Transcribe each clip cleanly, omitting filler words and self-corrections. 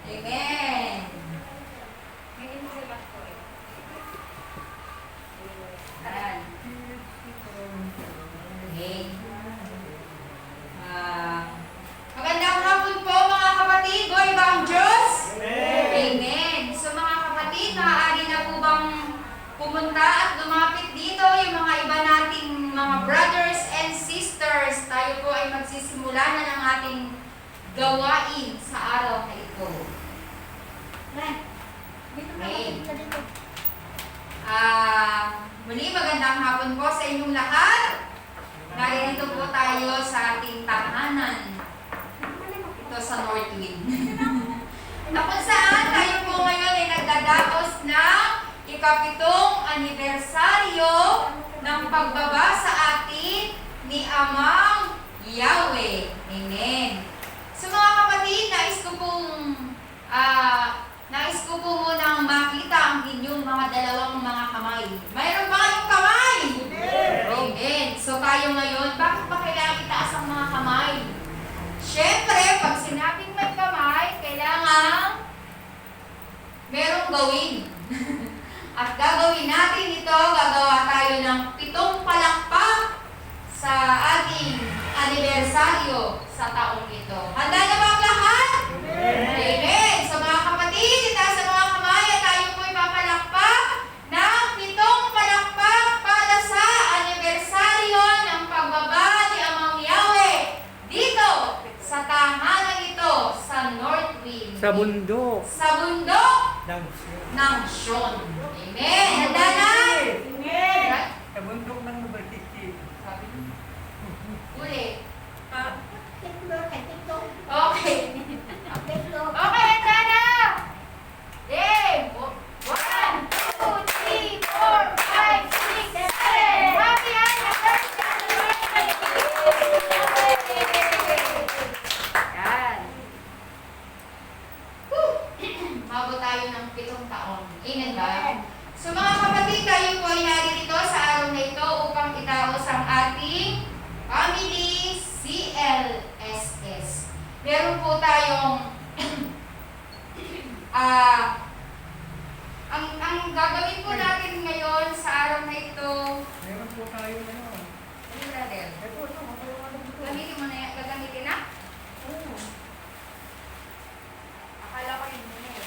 Amen. Ayan. Okay. Magandang hapon po mga kapatid. Buhay ba ang Diyos? Amen. Amen. So mga kapatid, maaari na po bang pumunta at lumapit dito yung mga iba nating mga brothers and sisters? Tayo po ay magsisimula na ng ating gawain sa araw na ito. Okay. Muli magandang hapon po sa inyong lahat. Narito po tayo sa ating tahanan. Ito sa Northwind. Na kung saan tayo po ngayon ay nagdadaos ng ikapitong anibersaryo ng pagbaba sa atin ni Amang Yahweh. Amen. So mga kapatid, nais ko po munang makita ang inyong mga dalawang mga kamay. Mayroon ba kayong kamay? Amen. So tayo ngayon, bakit ba kailangan itaas ang mga kamay? Siyempre, pag sinabing may kamay, kailangan merong gawin. At gagawin natin ito, gagawa tayo ng 7 palakpak sa ating anibersaryo sa taong ito. Handa na ba ang lahat? Amen. So mga kapatid, itaas ang mga kamay at tayo po ipapalakpak ng 7 palakpak para sa anibersaryo ng pagbaba ni Amang Yahweh dito sa tahanan ito sa Northwind. Sa bundok. Sa bundok Ng ng Sion. Amen. Handa na? Amen. Sa bundok ng Nubaltiki. Sabi niyo. Ulit. Okay. Okay, handa na! Game! 1, 2, 3, 4, 5, 6, 7! Happy anniversary! Yan. Mabot tayo ng 7 taon. Amen ba? So mga kapatid, tayo po ay naririto sa araw na ito upang itaos ang ating family CLSS. Meron po tayong ang gagawin po natin ngayon sa araw na ito. Meron po tayo ano. Ano brother? Ito, Gamitin mo na yan. Gagamitin na? Oo. Akala ko yun muna eh.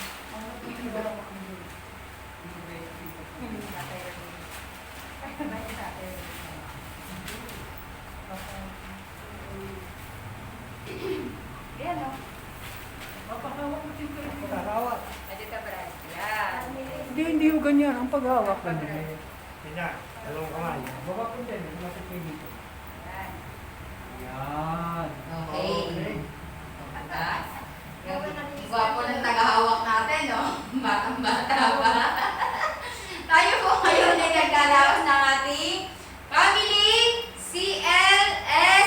Ayan o. Mapahawak mo dito. Pagkahawak. Adita Brad. Yan. Hindi yung ganyan. Ang paghawak. Pag- Kanya, dalawang kamay. Baba ko din. Lumapit kayo dito. Yan. Yan. Okay. Bata. Gwapo ng tagahawak natin, no? Batang-bata pa. Tayo po ngayon ay nagdalaos ng ating family CLSS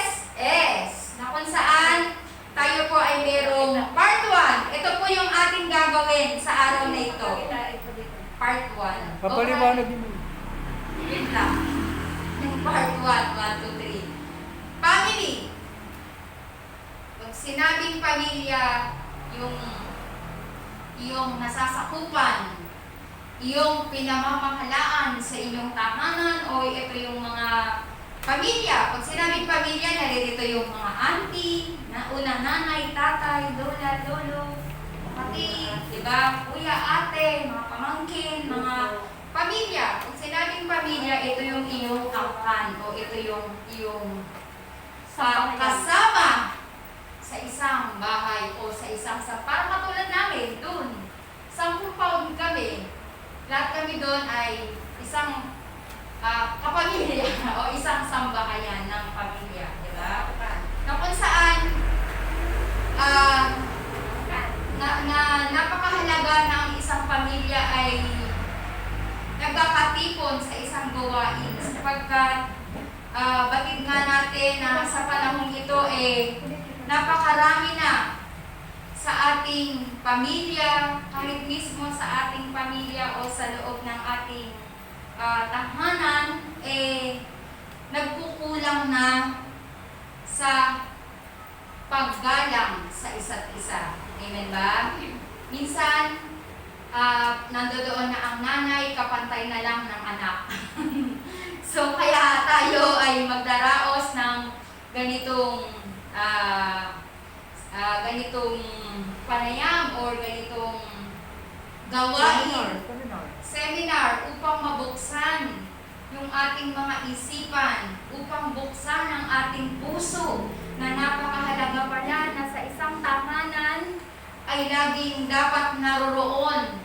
na kung saan tayo po ay merong part 1. Ito po yung ating gagawin sa araw na ito. Part 1. Papaliwanag mo. Wait lang. Yung part 1, 1, 2, 3. Family. Pag sinabing pamilya, yung nasasakupan, yung pinamamahalaan sa inyong tahanan o ito yung mga pamilya. Pag sinabing pamilya, naririto yung mga auntie, una nanay, tatay, lola, lolo, kapatid, diba? Kuya, ate, mga pamangkin, mga pamilya. Pag sinabing pamilya, ito yung iyong angkan o ito yung iyong kasama sa isang bahay o sa isang parang katulad namin doon. 10 pound kami. Lahat kami doon ay isang kapamilya o isang sambahayan ng pamilya, di ba? Na kung saan napakahalaga na ang isang pamilya ay nagkakatipon sa isang gawain sapagkat batid nga natin na sa panahong ito napakarami na sa ating pamilya, kahit mismo sa ating pamilya o sa loob ng ating tahanan, nagkukulang na sa paggalang sa isa't isa. Amen ba? Minsan, nandoon na ang nanay, kapantay na lang ng anak. So, kaya tayo ay magdaraos ng ganitong ganitong panayam or ganitong gawain, seminar upang mabuksan yung ating mga isipan, upang buksan ang ating puso na napakahalaga pala na sa isang tahanan ay laging dapat naroroon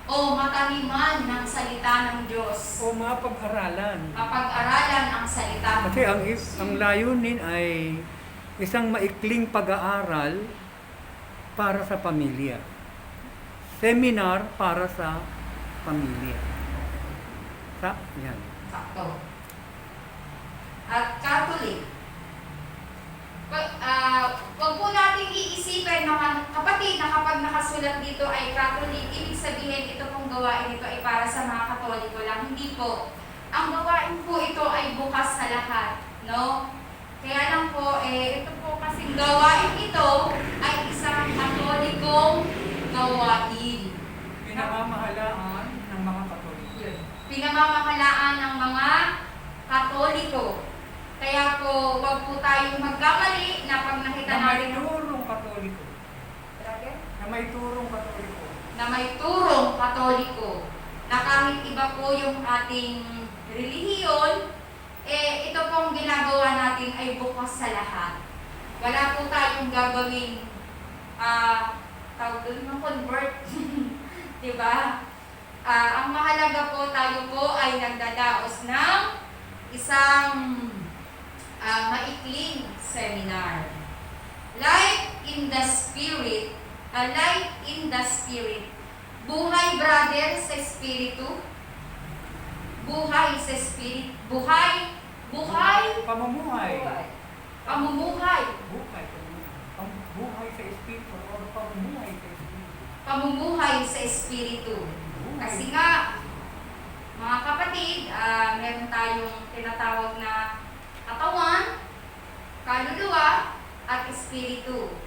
o mataniman ng salita ng Diyos. O mapag-aralan. Mapag-aralan ang salita ng Kasi Diyos. ang layunin ay isang maikling pag-aaral para sa pamilya. Seminar para sa pamilya. Yan. Sakto. At Catholic, wag po nating iisipin mga kapatid na kapag nakasulat dito ay Catholic, ibig sabihin ito pong gawain ito ay para sa mga Katoliko lang. Hindi po. Ang gawain po ito ay bukas sa lahat. No? Kaya lang po, ito po kasing gawain ito ay isang Katolikong gawain. Pinamamahalaan ng mga Katoliko. Pinamamahalaan ng mga Katoliko. Kaya po, wag po tayong magkamali na pag nakita Na may natin turong Katoliko. Na may turong Katoliko. na may turong Katoliko, na kahit iba po yung ating relihiyon, ito pong ginagawa natin ay bukas sa lahat. Wala po tayong gagawing tawag doon ng convert. Diba? Ang mahalaga po, tayo po ay nagdadaos ng isang maikling seminar. Life in the Spirit. Life in the Spirit. Buhay, brother, sa Espiritu. Buhay sa Spirit. Buhay. Pamumuhay. Pamumuhay. Buhay sa Espiritu o pamumuhay sa Espiritu. Pamumuhay sa Espiritu. Kasi nga, mga kapatid, meron tayong tinatawag na katawan, kaluluwa, at espiritu.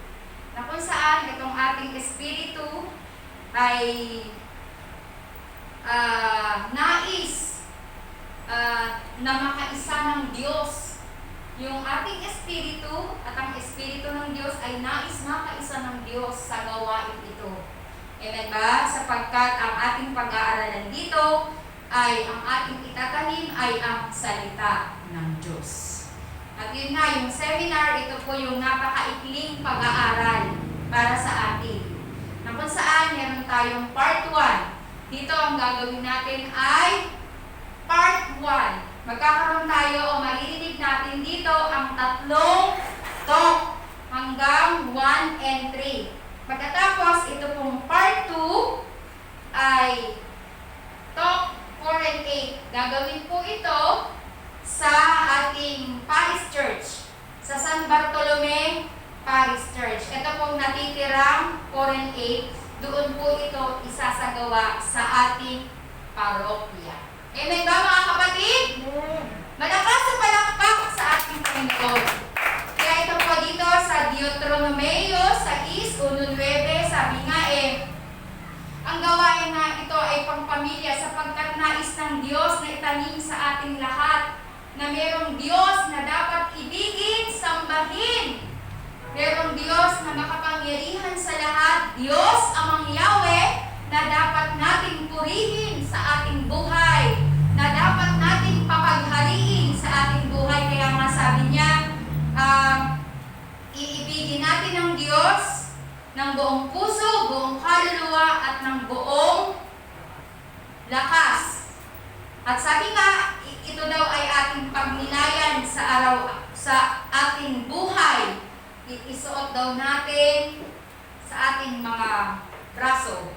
Na kung saan itong ating espiritu ay nais na makaisa ng Diyos. Yung ating espiritu at ang espiritu ng Diyos ay nais makaisa ng Diyos sa gawain ito. Amen ba? Sapagkat ang ating pag-aaralan dito ay ang ating itatanim ay ang salita ng Diyos. At yun nga, yung seminar, ito po yung napakaikling pag-aaral para sa atin. Na kung saan, meron tayong part 1. Dito ang gagawin natin ay part 1. Magkakaroon tayo o maririnig natin dito ang tatlong talk hanggang 1 and 3. Pagkatapos, ito pong part 2 ay talk 4 and 8. Gagawin po ito sa ating Parish Church, sa San Bartolome Parish Church. Ito pong natitirang 4 and 8, doon po ito isasagawa sa ating parokya. Amen ba mga kapatid? Malakas sa palakpak sa ating Panginoon. Kaya ito po dito sa Deuteronomeo 6:1-9, sabi nga ang gawain na ito ay pangpamilya sapagkat nais ng Diyos na itanim sa ating lahat na merong Diyos na dapat ibigin, sambahin. Merong Diyos na makapangyarihan sa lahat, Diyos amang Yahweh, na dapat nating purihin sa ating buhay, na dapat nating papaghariin sa ating buhay. Kaya nga sabi niya, iibigin natin ang Diyos ng buong puso, buong kaluluwa, at ng buong lakas. At sabi nga, ito daw ay ating pagnilayan sa ating buhay. Isuot daw natin sa ating mga braso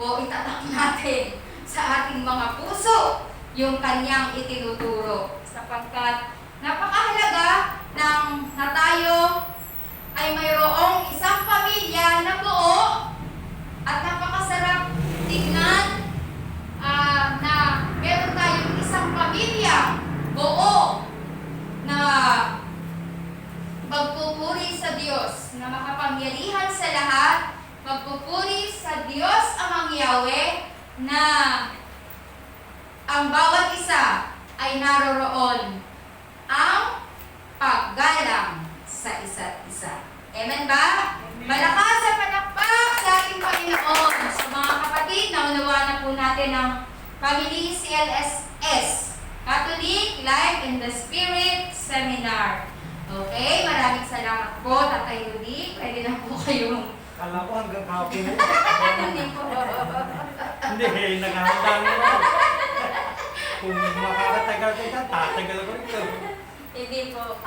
o itatak natin sa ating mga puso yung kanyang itinuturo. Sapagkat napakahalaga na tayo ay mayroong isang pamilya na buo at napakasarap tingnan na meron tayong isang pamilya buo na magpupuri sa Diyos, na makapangyarihan sa lahat, magpupuri sa na ang bawat isa ay naroroon ang paggalang sa isa't isa. Amen ba? Malakas sa panakpak sa ating Panginoon. So mga kapatid, naunawaan na po natin ang Family CLSS, Catholic Life in the Spirit Seminar. Okay, maraming salamat po, Tatay Rudy. Pwede na po kayong... Kala ko hanggang hapon mo. Hindi po. Hindi, naghahanda mo. Kung makakatagal ko ito, tatagal ko ito. Hindi po.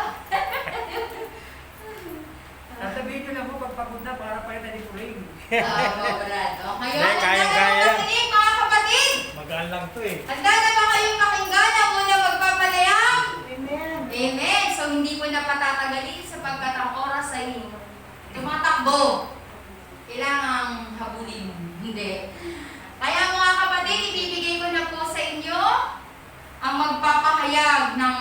Sasabihin nyo na po pagpagod na para pa rin ring. Brad. O, ngayon, Hindi, handa na kaya. ba kami, mga kapatid? Magaan lang to eh. Handa na ba kayong pakinggan ang unang magpapalayang? Amen. Amen. So, hindi ko na patatagalin sapagkat ang oras ay tumatakbo. Kailangang habulin. Hindi. Kaya mga kapatid, ibibigay ko na po sa inyo ang magpapahayag ng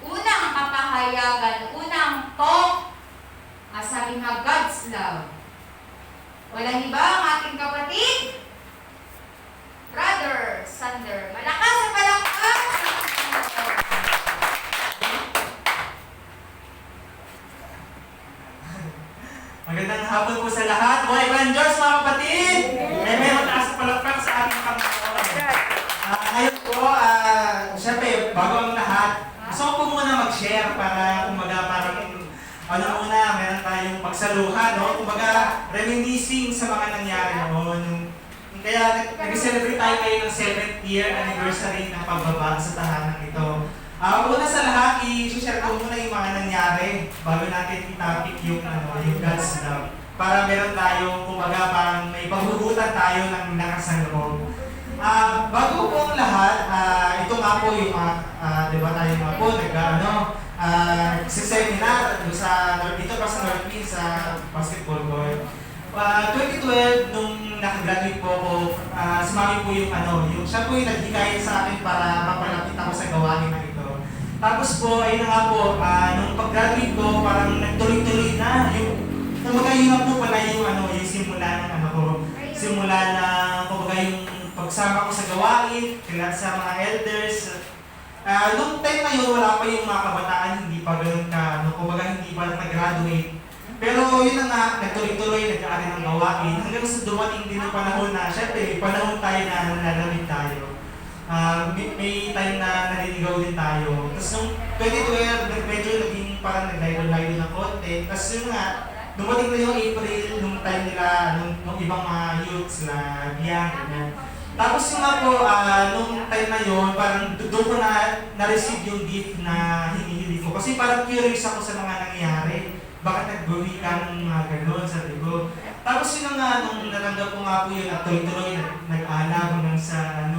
unang kapahayagan, unang talk. Sabi nga, God's love. Walang iba ang ating kapatid, Brother Sander. Malakas sa palakpak! Magandang hapon po sa lahat. Buhay Rangers, mga kapatid! May mataas na palakpak sa ating Panginoon. Ngayon po, syempre, bago ang lahat, gusto ko po muna mag-share para kumbaga parang muna, meron tayong pagsaluhan, no? Kumbaga, reminiscing sa mga nangyari noon. Kaya nag-celebrate tayo ngayon ng 7th year anniversary ng pagbaba sa tahanan ito. Una sa lahat, i-share ko muna yung mga nangyari bago natin i-topic yung God's love. Para meron tayong, kumbaga, parang may paghugutan tayo ng lakas ng loob. Bago po ang lahat, ito nga po yung di ba tayo nga po, sa seminar dito pa sa Northfield sa basketball court. 2012, nung nakagraduate po ako, sumami po yung siya po yung naghikayat sa akin para mapalapit ako sa gawain na ito. Tapos po, ayun na nga po, nung pag-graduate ko, parang nagtuloy-tuloy na kumbaga yun na po pala yung simula ng simula na kumbaga yung pagsama ko sa gawain, kilala sa mga elders. Noong time na yun, wala pa yung mga kabataan, hindi pa ganun kumbaga hindi pa nag-graduate. Pero yun na nga, nagtuloy-tuloy, nag-aari ng gawain, hanggang sa dumating din ang panahon na, syempre, panahon tayo na nalalamig tayo. May time na naliligaw din tayo. Tapos nung 2012, medyo naging parang nag-lido-lido ng konti. Tapos yun nga, dumating na yung April, nung time nila, nung ibang mga youths na biyan, ganyan. Tapos yung nga po, nung time na yun, parang doon ko na-receive yung gift na hinihili ko. Kasi parang curious ako sa mga nangyayari. Bakit nag-buwi ka ng mga gano'n, sabi ko. Tapos yun nga, nung natanggap ko nga po yun, at tuloy-tuloy, nag-alam hanggang sa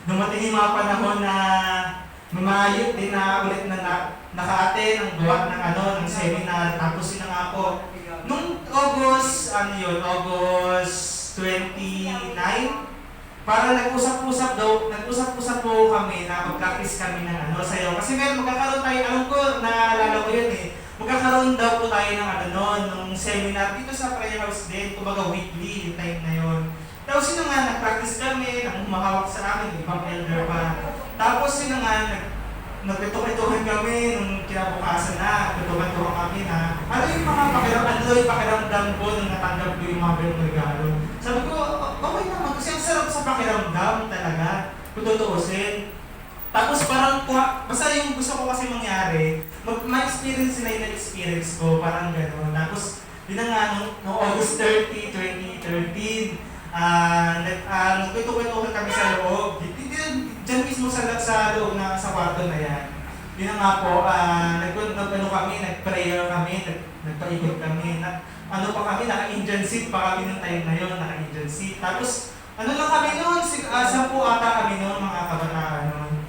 dumating yung mga panahon na mamayot din na ulit na naka-attend ng buwat ng seminar. Tapos yun nga po, nung August 29, para nag-usap-usap po kami na mag-practice kami ng sayaw. Kasi meron, magkakaroon tayo, alam ko, naalala ko yun eh. Magkakaroon daw po tayo ng nung seminar dito sa prayer house din, kumbaga weekly, yung time na yun. Tapos yun nga, nag-practice kami, nang humahawak sa amin, ibang elder pa. Tapos yun nga, nagpitukan kami nung kinabukasan na, nagpitukan kami na, ano yung pakiramdam ko nung natanggap ko yung mga ganong regalo. Sabi ko, okay naman, kasi ang sarap sa pakiramdam talaga, kung tutuusin. Tapos parang, basta yung gusto ko kasi mangyari, ma-experience na yung na-experience ko, parang gano'n. Tapos, yun na nga, noong August 30, 2013, nagkwento-kwentuhan kami sa loob. Diyan mismo sa loob sa kwarto na yan. Yun na nga po, nag-prayer kami, nagpaikot kami. Naka-Indian seat pa kami nung time na yun, naka-Indian seat. Tapos, lang kami noon, 10 ata kami noon, mga kabataan noon.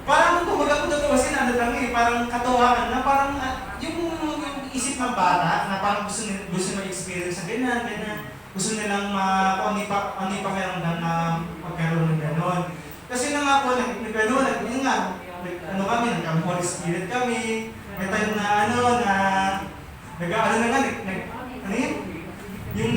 Parang kumbaga ko kasi parang katuwaan na parang yung isip ng bata na parang gusto ma-experience na ganyan. Gusto nilang ano yung pakiramdam na magkaroon ng gano'n. Kasi na nga po, nagka-Holy Spirit kami, may time na yung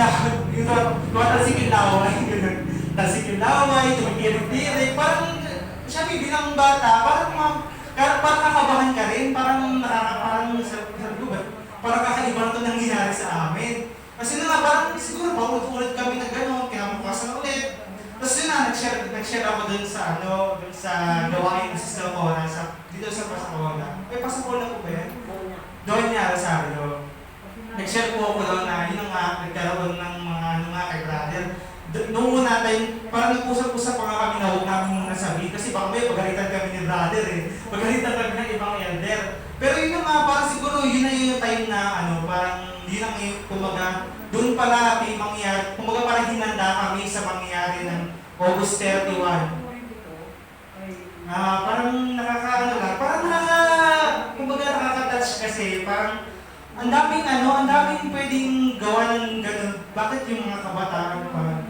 tumatalsik yung laway, gano'n. tasikilaway, tumitirik-tirik, parang, syempre bilang bata, parang kakabahan ka rin, parang parang kakaiba na ito nangyayari sa amin. Kasi na nga, parang siguro, paulit-ulit kami na gano'n, kinabukasan ulit. Tapos yun na, nag-share ako dun sa gawain sa Salcona, dito sa Pasacola. Pasacola po ba yan? Doon niya, Rosario. Nag-share po ako doon na yun nga, nagkaroon ng mga kay brother. Noong una tayo, parang nag-usap-usap pa nga kami na huwag namin muna sabihin kasi baka may pagalitan kami ni brother pagalitan kami ng ibang elder. Pero yun nga, parang siguro yun na yung time na parang yun ang kumaga, doon pala may mangyayari, kumaga parang hinanda kami sa mangyayari ng August 31. Parang kumbaga nakaka-touch kasi parang ang daming pwedeng gawa ng ganun. Bakit yung mga kabataan pa?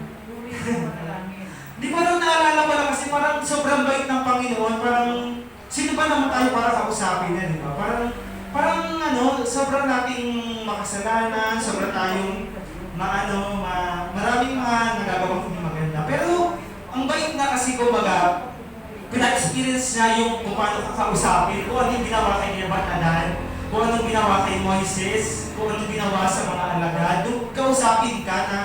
Di ba nung naalala ko lang kasi parang sobrang bait ng Panginoon, parang sino ba naman tayo para kausapin yan, di ba? Parang sobrang nating makasalanan, sobrang tayong maraming mga nagagawang hindi maganda. Pero ang bait na kasi kumbaga, pina-experience niya yung kung paano kakausapin, kung ano yung ginawa kay Nebuchadnezzar, kung anong ginawa kay Moises, kung anong ginawa sa mga alagad, doon kausapin ka na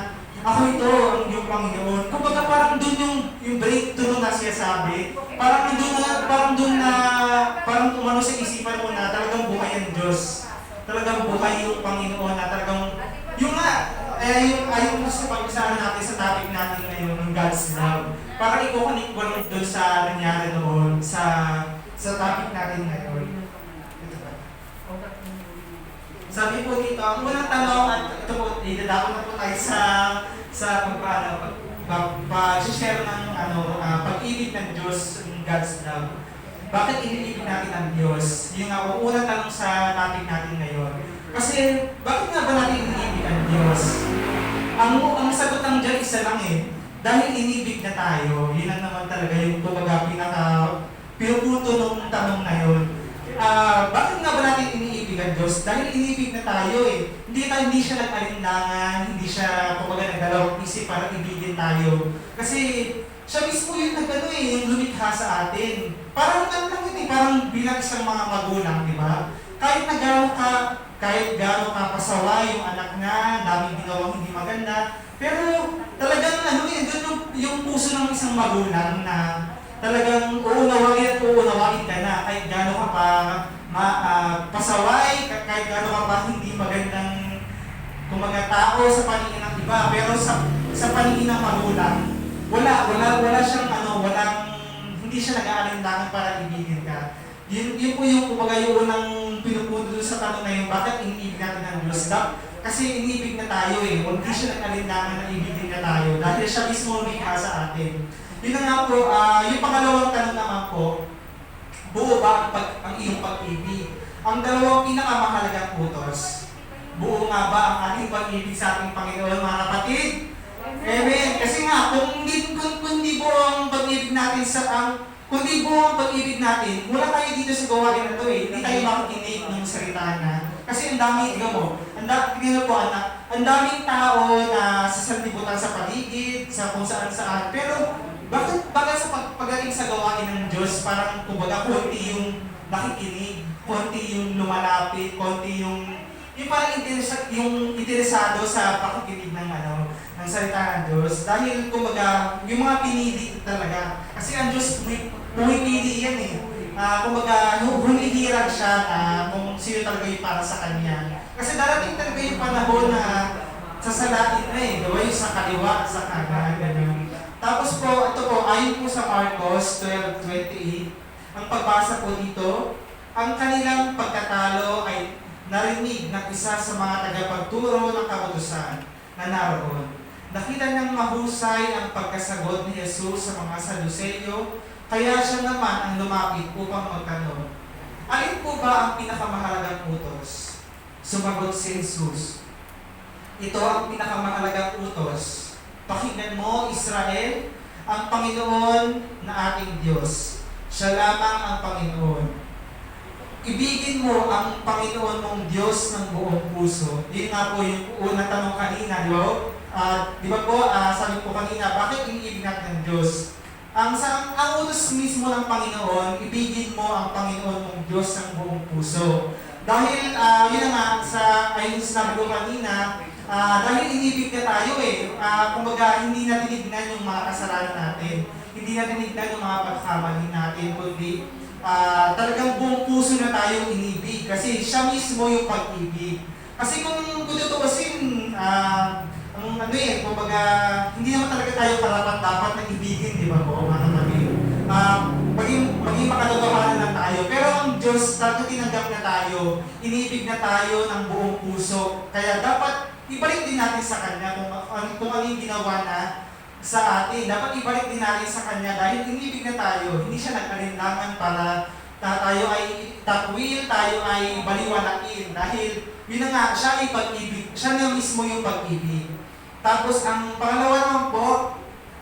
ako ito, ang iyong Panginoon. Kumbaga parang doon yung breakthrough na siya sabi, parang umano sa isipan mo na talagang buhay ang Diyos. Talagang buhay yung Panginoon na talagang, yung gusto pag-usahan natin sa topic natin ngayon, ng God's love. Parang i-connect ko lang doon sa nangyari noon, sa topic natin ngayon. Sabi po dito, ang unang tanong, at ito po, idadako na po tayo sa pag-share ng pag-ibig ng Diyos, ng God's love. Bakit iniibig natin ang Diyos? Yung unang tanong sa topic natin ngayon. Kasi, bakit nga ba natin iniibig ang Diyos? Ang sagot ng Diyos isa lang dahil inibig na tayo. Yun lang naman talaga yung pinupunto ng tanong na yun. Bakit nga ba natin iniibig ang Diyos? Dahil inibig na tayo Hindi siya nag-alinlangan, hindi siya nagdalawang isip para ibigin tayo. Kasi siya mismo yung yung lumikha sa atin. Parang parang bilang isang mga magulang, di ba? Kahit gaano ka pasawa yung anak na, daming ginawang hindi maganda, pero talagang doon yung puso ng isang magulang na talagang uunawain ka na kahit gaano ka pa pasaway, kahit gaano ka pa hindi magandang tao sa paningin ng iba, pero sa paningin ng magulang, wala siyang hindi siya nag-aalinlangan para ibigin ka. Yun po yung unang pinupunto sa tanong na yun, bakit iniibig natin ang Diyos? Kasi iniibig na tayo hindi siya nag-aalinlangan na ibigin na tayo dahil siya mismo lumikha sa atin. Yun na nga po, yung pangalawang tanong naman po, buo ba ang iyong pag-ibig? Ang dalawang pinakamahalagang utos, buo nga ba ang ating pag-ibig sa ating Panginoon, mga kapatid? Amen. Kasi nga, kung hindi buo ang pag-ibig natin kundi buo ang pag-ibig natin, mula tayo dito sa gawain na ito hindi tayo makikinig ng salita na. Kasi ang daming tao na sasanlibutan sa paligid, sa kung saan-saan. Pero, bakit sa pagdating sa gawain ng Diyos, parang kumbaga konti yung nakikinig, konti yung lumalapit, konti yung parang interesado sa pakikinig ng salita ng Diyos. Dahil kumbaga, yung mga pinili talaga. Kasi ang Diyos, pumipili yan kumbaga, humihirag siya kung sino talaga yung para sa Kanya. Kasi darating talaga yung panahon na sasalain gawa yung sa kaliwa, sa kanan, ganyan. Tapos po, ito po, ayon po sa Marcos 12:28, ang pagbasa po dito, ang kanilang pagkatalo ay narinig ng isa sa mga tagapagturo ng kautusan na naroon. Nakita niyang mahusay ang pagkasagot ni Jesus sa mga Saduseyo, kaya siya naman ang lumapit upang magtanong, alin po ba ang pinakamahalagang utos? Sumagot si Jesus, ito ang pinakamahalagang utos. Pakinggan mo, Israel, ang Panginoon na ating Diyos. Siya lamang ang Panginoon. Ibigin mo ang Panginoon mong Diyos ng buong puso. Yun nga po yung unang tanong kanina, di ba? Di ba po, sabi po kanina, bakit iniibig natin ng Diyos? Ang utos mismo ng Panginoon, ibigin mo ang Panginoon mong Diyos ng buong puso. Dahil, yun na nga, ayun sinabi ko kanina, dahil inibig na tayo kumbaga hindi natin tinignan yung mga kasalanan natin, hindi natin tinignan yung mga pagkamali natin, kundi talagang buong puso na tayo inibig kasi siya mismo yung pag-ibig. Kasi kung tutuusin, kumbaga, hindi naman talaga tayo karapat-dapat na ibigin, di ba po, mga kapatid? Maging makatotohanan lang tayo. Pero ang Diyos, talagang tinanggap na tayo, inibig na tayo ng buong puso. Kaya dapat ibalik din natin sa Kanya kung ano yung ginawa na sa atin. Dapat ibalik din natin sa Kanya dahil inibig na tayo. Hindi siya nag-alinlangan para tayo ay takwil, tayo ay baliwalain. Dahil yun na nga, siya ay pag-ibig. Siya na mismo yung pag-ibig. Tapos ang pangalawa naman po,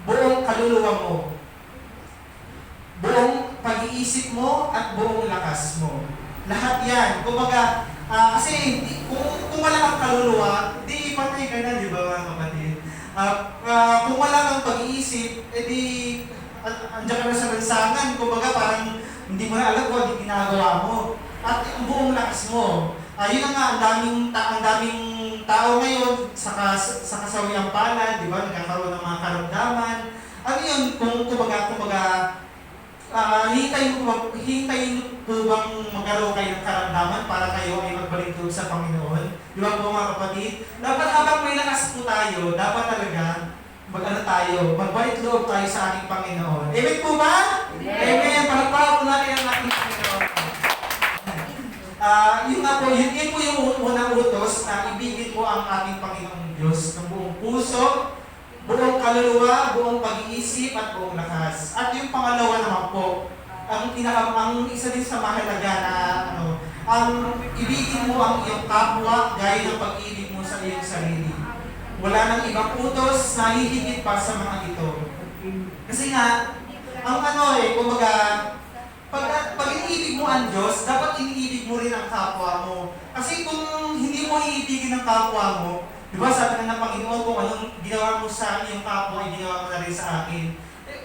buong kaluluwa mo. Buong pag-iisip mo at buong lakas mo. Lahat yan. Kumbaga, kasi kung wala kang kaluluwa, di patay ka na, di ba mga kapatid? Kung wala kang pag-iisip, edi andiyan ka na sa lansangan. Kumbaga parang hindi mo na alam kung ano ginagawa mo. At ang buong lakas mo. Yun na nga, ang daming tao ngayon sa kasawiyang palad, di ba? Nagkakaroon ng mga karamdaman. Ano yun? Kumbaga, hintayin po bang magkaroon kayo ng karamdaman para kayo ay magbalik doon sa Panginoon? Di ba po mga kapatid? Dapat habang may lakas po tayo, dapat talaga magbalik loob tayo sa ating Panginoon. Amen po ba? Amen. Palagpakan po natin ang ating Panginoon. Yun po yung unang utos na ibigin mo ang ating Panginoong Diyos ng buong puso, buong kaluluwa, buong pag-iisip at buong lakas. At yung pangalawa naman po, ang isa din sa mahalaga na ang ibigin mo ang iyong kapwa gaya ng pag-ibig mo sa iyong sarili. Wala nang ibang utos na hihigit pa sa mga ito. Kasi nga, kumbaga, pag iniibig mo ang Diyos, dapat iniibig mo rin ang kapwa mo. Kasi kung hindi mo iibigin ang kapwa mo, di ba sabi ng Panginoon, kung anong ginawa mo sa iyong kapwa, ay ginawa mo na rin sa akin.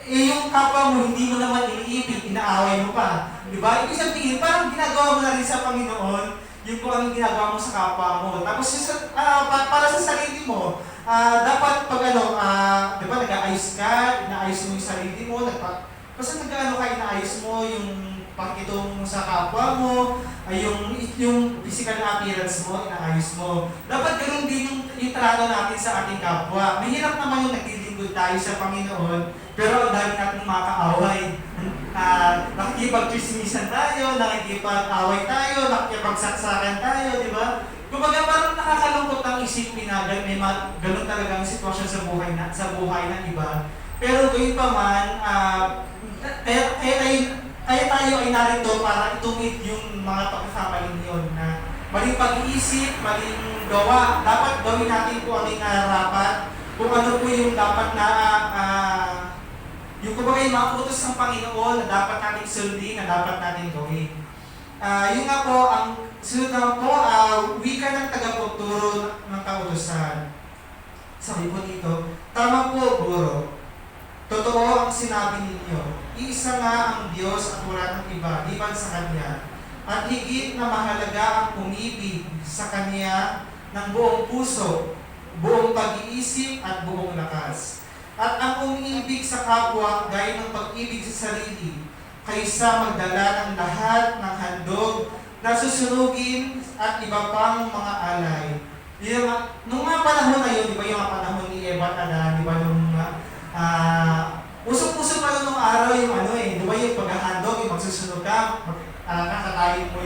Yung kapwa mo, hindi mo naman iniibig, inaaway mo pa. Di ba? Ibig sabihin, parang ginagawa mo na rin sa Panginoon, yung kung anong ginagawa mo sa kapwa mo. Tapos para sa sarili mo, dapat pag di ba, nag-aayos ka, inaayos mo yung sarili mo, basta inaayos mo yung pakikitungo mo sa kapwa mo, yung physical appearance mo, inaayos mo. Dapat ganoon din yung trato natin sa ating kapwa. Mahirap naman yung naglilingkod tayo sa Panginoon, pero ang dami natin mga kaaway. Nakikipag-chismisan tayo, nakikipag-away tayo, nakikipagsaksakan tayo, di ba? Kumbaga parang nakakalungkot ang isipin na may ganun talagang sitwasyon sa buhay ng iba. Pero gayon pa man, kaya tayo ay narito para itumid yung mga pagkakamaling yun na maling pag-iisip, maling gawa. Dapat gawin natin kung ano yung nararapat, kung ano po yung dapat na, yung kumbaga yung mga utos ng Panginoon na dapat natin sundin, na dapat natin gawin. Yun nga po, ang sunod naman po, wika ng tagapagturo ng kautusan. Sabi po dito, tama po, Guro. Totoo ang sinabi ninyo. Isa nga ang Diyos at wala ng iba, liban sa Kanya. At higit na mahalaga ang umibig sa Kanya ng buong puso, buong pag-iisip at buong lakas. At ang umibig sa kapwa gaya ng pag-ibig sa sarili, kaysa magdala ng lahat ng handog na susunugin at iba pang mga alay. Nung mga panahon na yun, di ba yung mga panahon ni Eva at Adan, di ba nung usok-usok pa nung araw yung di ba yung paghahandog, yung magsusunog ka, kakatayin mo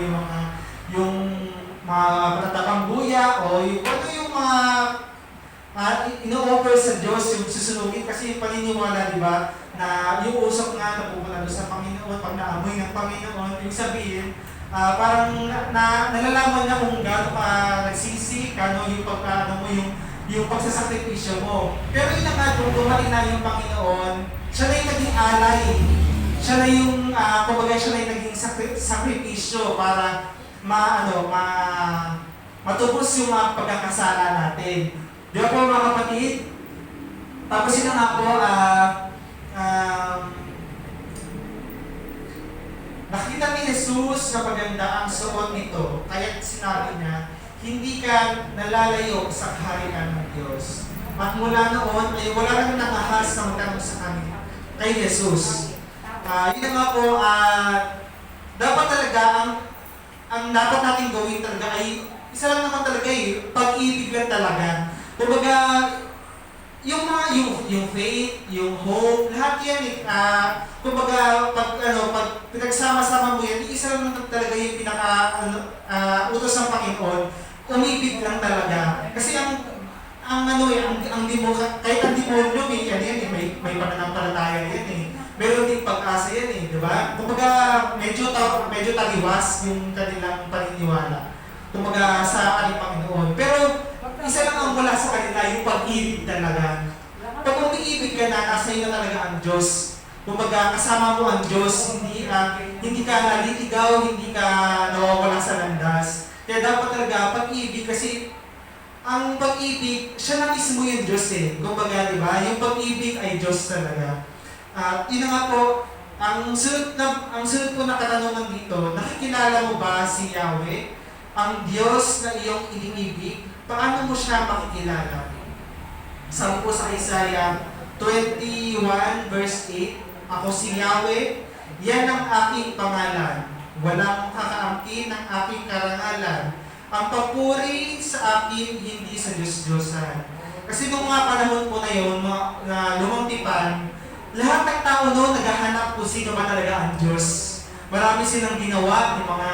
yung mga patatakang buya o yung mga ino-offer sa Diyos yung susunugin kasi yung paniniwala, di ba, na yung usok nga napupunta doon sa Panginoon, pag naamoy ng Panginoon, yung sabihin, parang nalalaman niya kung gaano ka nagsisi, kano yung pagsasakripisyo mo. Pero yun na nga, kung dumating na yung Panginoon, siya na yung naging alay. Siya na yung, kumbaga siya na yung naging sakripisyo para matubos yung mga pagkakasala natin. Di ba po mga kapatid? Tapos yun na nga po, nakita ni Jesus na maganda ang suot nito, kaya sinabi niya, hindi ka nalalayo sa kaharian ng Diyos. At mula noon, ay wala nang nangahas na magtanong sa kanya kay Jesus. Yun na nga po, dapat talaga, ang dapat natin gawin talaga ay, isa lang naman talaga pag-ibig lang talaga. Kumbaga, yung faith, yung hope, lahat yan kumbaga, pag pinagsama-sama mo yan, isa lang naman talaga yung utos ng Panginoon, umibig lang talaga. Kasi ang kahit ang demonyo, may pananampalataya yan meron din pag-asa yan di ba? Kumbaga, medyo taliwas yung kanilang paniniwala. Kumbaga, sa ating Panginoon. Pero, isa lang ang wala sa kanila, yung pag-ibig talaga. Pag umiibig ka na, nasa iyo na talaga ang Diyos. Kumbaga, kasama mo ang Diyos, hindi ka naliligaw, hindi ka nawawala sa landas. Kaya dapat talaga, pag-ibig, kasi ang pag-ibig, siya na mismo yung Diyos Kumbaga, di ba? Yung pag-ibig ay Diyos talaga. Yun nga po, ang sunod po na katanungan dito, nakikilala mo ba si Yahweh? Ang Diyos na iyong iniibig, paano mo siya makikilala? Sabi po sa Isaiah 21 verse 8, ako si Yahweh, yan ang aking pangalan. Walang kakaangkin ng aking karangalan. Ang papuri sa akin, hindi sa Diyos-Diyosan. Kasi nung mga panahon po na yun, na lumang tipan, lahat ng tao noon naghahanap kung sino ba talaga ang Diyos. Marami silang ginawa, yung mga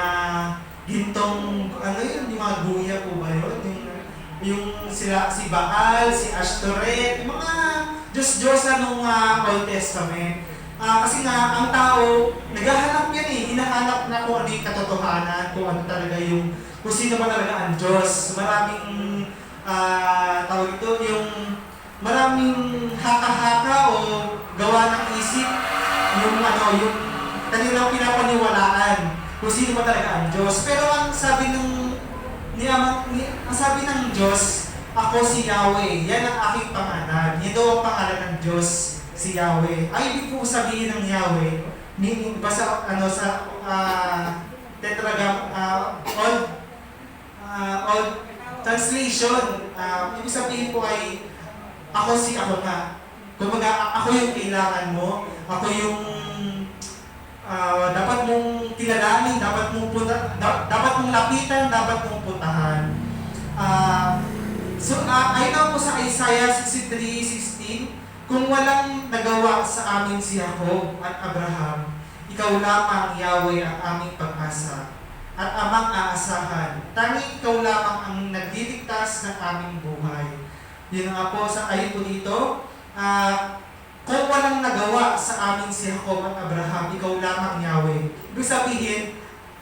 gintong, yung mga guya po ba yun? Si Baal, si Ashtoreth, yung mga Diyos-Diyosan nung Old Testament. Kasi nga, ang tao, naghahanap yan hinahanap na kung ano yung katotohanan, kung ano talaga kung sino ba talaga ang Diyos. Maraming, tawag ito, maraming haka-haka o gawa ng isip, yung kanilang pinapaniwalaan, kung sino ba talaga ang Diyos. Pero ang sabi ng Diyos, ako si Yahweh, yan ang aking pangalan. Yan daw ang pangalan ng Diyos, si Yahweh. Ay, ibig po sabihin ng Yahweh, meaning ba sa tetragram, old translation, ibig sabihin po ay ako nga. Kumbaga, ako yung kailangan mo, ako yung dapat mong kilalanin, dapat mong lapitan, dapat mong puntahan. Ayon po sa Isaiah 63:16, kung walang nagawa sa amin si Jacob at Abraham, ikaw lamang, Yahweh, ang aming pag-asa at amang aasahan. Tanging ikaw lamang ang nagliligtas ng aming buhay. Yun nga po, ayon po dito, kung walang nagawa sa amin si Jacob at Abraham, ikaw lamang, Yahweh. Ibig sabihin,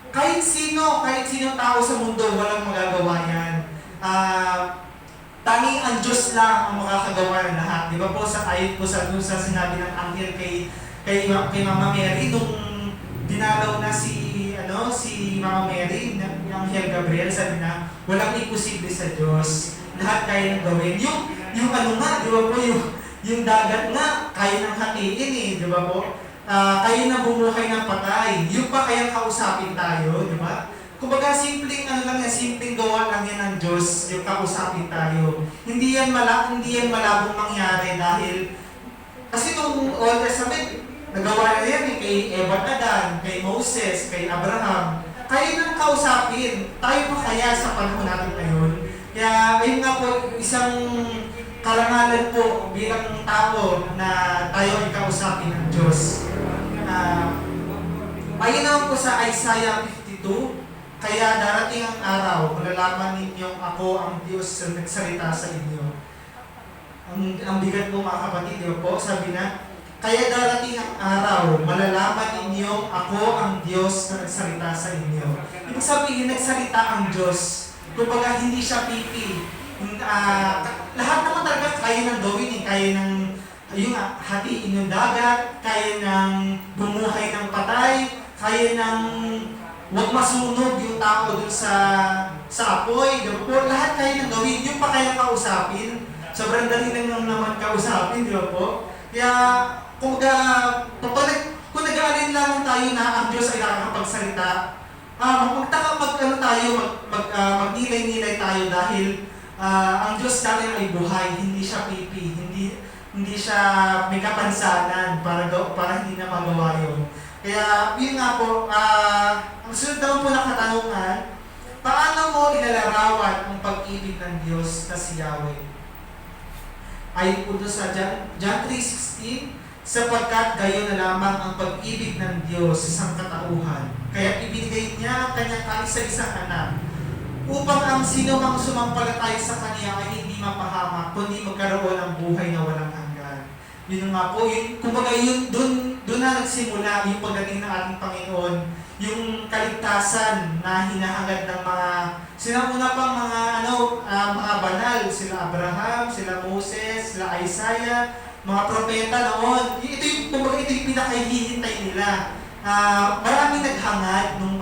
kahit sino tao sa mundo, walang magagawa yan. Tanging ang Diyos lang ang makakagawa ng lahat. Di ba po, ayon po sa sinabi ng anghel kay Mama Mary, nung dinalaw na si Mama Mary, ng anghel Gabriel, sabi na, walang imposible sa Diyos. Lahat kaya nang gawin. Yung di ba po, yung dagat na, kaya nang hatiin di ba po? Kaya na bumuhay ng patay. Yung pa kayang kausapin tayo, di ba? Kumbaga, simpleng gawa lang yan ng Diyos, yung kausapin tayo. Hindi yan malabong mangyari dahil, kasi nung Old Testament, nagawa na yan kay Eva at Adan, kay Moses, kay Abraham. Kaya nang kausapin, tayo pa kaya sa panahon natin ngayon. Kaya, ayun nga po, isang karangalan po bilang tao na tayo ay kausapin ng Diyos. Ayun naman po sa Isaiah 52, kaya darating ang araw, malalaman ninyong ako ang Diyos na nagsalita sa inyo. Ang bigat po mga kapatid, di ba po? Sabi na, kaya darating ang araw, malalaman ninyong ako ang Diyos na nagsalita sa inyo. Ibig sabihin, nagsalita ang Diyos. Kumbaga, hindi siya pipi. Lahat naman talaga kaya nang gawin kaya nang hatiin yung dagat, kaya nang bumuhay ng patay, kaya nang huwag masunog yung tao dun sa apoy, po, lahat kaya nang gawin, yung pa kaya kausapin. sobrang dali lang naman kausapin, di ba po? Kaya, kung nag-aalin lang tayo na ang Diyos ay nakakapagsalita, magnilay-nilay tayo dahil ang Diyos natin ay buhay, hindi siya pipi, hindi siya may kapansanan para hindi na magawa yun. Kaya, yun nga po, ang sunod naman po na katanungan, paano mo ilalarawan ang pag-ibig ng Diyos na si Yahweh? Ayon po doon sa John 3:16, sapagkat gayon na lamang ang pag-ibig ng Diyos sa isang katauhan. Kaya ibinigay niya ang kanyang kaisa-isang anak, upang ang sino mang sumampalataya sa Kanya ay hindi mapahamak, kundi magkaroon ng buhay na walang hanggan. Yun nga po, kumbaga doon na nagsimula yung pagdating ng ating Panginoon, yung kaligtasan na hinahangad ng mga sinauna pang mga banal, sila Abraham, sila Moses, sila Isaiah, mga propeta noon. Ito yung pinakahihintay nila. Maraming naghangad nung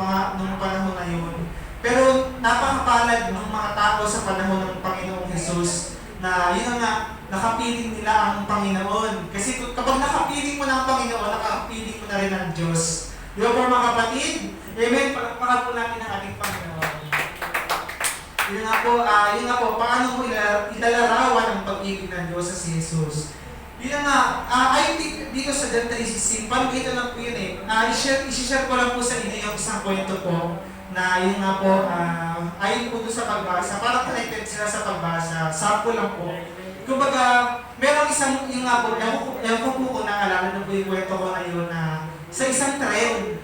panahon na yun. Pero napakapalad ng mga tao sa panahon ng Panginoong Jesus na yun nga, nakapiling nila ang Panginoon. Kasi kapag nakapiling mo na ang Panginoon, nakapiling mo na rin ang Diyos. Di ba po mga kapatid? Amen? Palakpakan po natin ang ating Panginoon. Yun nga po, paano mo ilalarawan ang pag-ibig ng Diyos sa si Jesus? Yun nga, ayun dito sa John 3:16, parang ito lang po yun eh. I-share ko lang po sa inyo yung isang kwento po na yun nga po, ayun po doon sa pagbasa, parang connected sila sa pagbasa, sample lang po. Kumbaga, merong isang, yun nga po, ewan ko po kung naalala na po yung kwento ko ngayon na sa isang tren,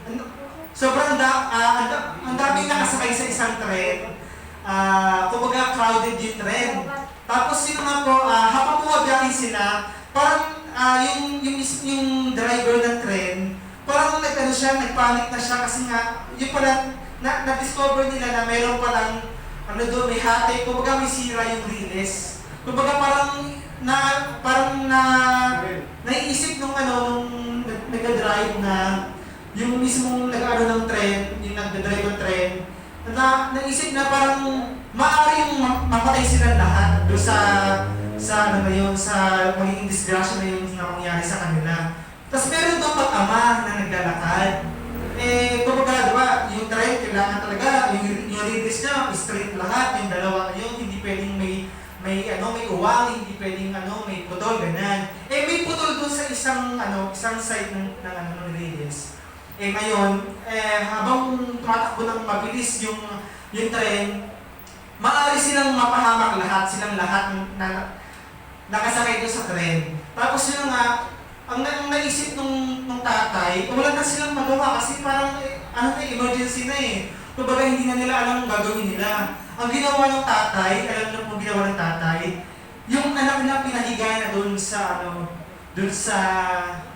sobrang ang daming nakasakay sa isang tren, kumbaga crowded yung tren. Tapos yun nga po, habang bumabiyahin sila, parang yung driver ng tren, parang nagpanic na siya kasi nga, yung pala, na-discover nila na meron palang, may hati, kumbaga may sira yung riles. Kumbaga parang naiisip nung nag-drive na, yung mismong nag-ano ng tren, yung nag-drive ng tren, naisip na parang maaaring mapatay sila lahat doon sa magiging disgrasya na yung nangyari sa kanila. Tapos meron doon pag-ama na naglalakad. Kumbaga, diba, yung tren, kailangan talaga, yung riles niya, straight lahat, yung dalawa na yun, hindi pwedeng may uwang, hindi pwedeng may putol, ganyan. May putol doon sa isang side ng riles. Ngayon, habang tumatakbo ng mabilis yung tren, maaari silang mapahamak lahat, silang lahat na nakasakay doon sa tren. Tapos yun nga, ang naisip nung tatay, wala na silang magawa kasi parang emergency na eh. Kumbaga hindi na nila alam ang gagawin nila. Ang ginawa ng tatay, alam na po ginawa ng tatay, yung anak nila pinahiga na doon sa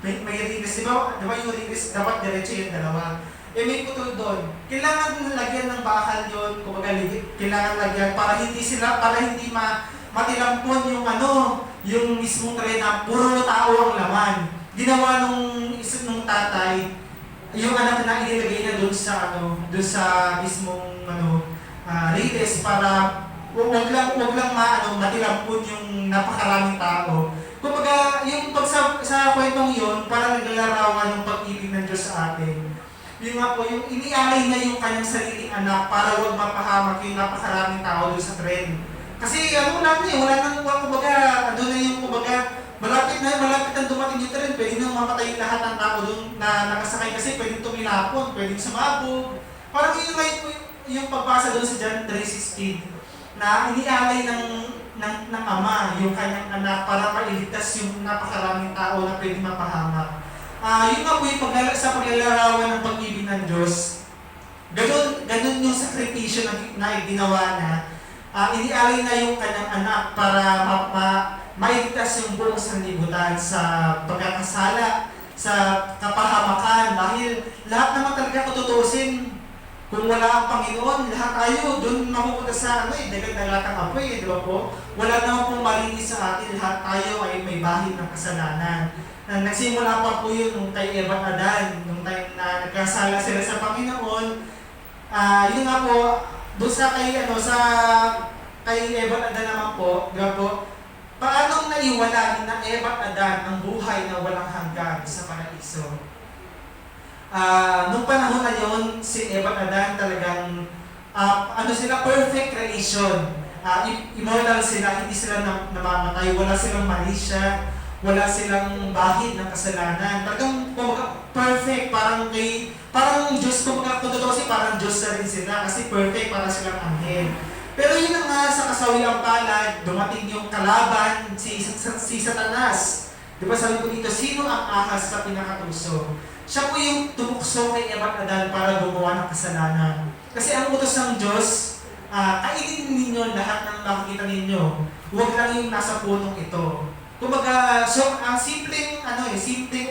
may riles, di ba yung riles dapat diretso yung dalawa. May putol doon. Kailangan lagyan ng bakal yun, kumbaga kailangan lagyan para hindi matilampon yung mismong tren na puro tao ang laman. Ginawa nung tatay, yung anak na inilagay na doon sa mismong riles para wag lang matilampon yung napakaraming tao. Kumbaga, yung sa kwentong yun, para naglalarawan ng pag-ibig ng Diyos sa atin. Yung nga po, yung inialay na yung kanyang sariling anak para wag mapahamak yung napakaraming tao doon sa tren. Kasi wala malapit na dumating yung tren, pwede nang mamatay lahat ng tao doon na nakasakay kasi pwedeng tumilapon, pwedeng sumabog. Parang yun yung pagbasa doon sa John 3:16 na inialay ng ama yung kanyang anak para mailigtas yung napakaraming tao na pwedeng mapahamak. Yun nga po yung sa paglalarawan ng pag-ibig ng Diyos. Ganun yung sakripisyo na ginawa na inialay na yung kanyang anak para mailigtas yung buong sanlibutan sa pagkakasala, sa kapahamakan. Dahil lahat naman talaga kututusin, kung wala ang Panginoon, lahat tayo doon mapupunta sa dagat-dagatang apoy, di ba po? Wala naman pong malinis sa atin, lahat tayo ay may bahid ng kasalanan. Nagsimula pa po yun nung kay Eva at Adan, nung time na nagkasala sila sa Panginoon. Yun nga po, doon kay Eva at Adan naman po, di ba po? Paano naiwala ni na Eva at Adan ang buhay na walang hanggan sa paraiso? Nung panahon na yon, si Eva at Adan talagang sila perfect creation. Immortal sila, hindi sila namamatay, wala silang malisya, wala silang bahid ng kasalanan. Talagang perfect, parang Diyos, kung totoo kasi parang Diyos na rin sila kasi perfect, para silang anghel. Pero yun na nga, sa kasawiang palad, dumating yung kalaban, si Satanas. Di ba sabi ko dito, sino ang ahas sa pinakatuso? Siya po yung tumukso kay Eva at Adan para gumawa ng kasalanan. Kasi ang utos ng Diyos, kainin ninyo lahat ng makikita ninyo. Huwag lang yung nasa punong ito. Kumbaga, ang simpleng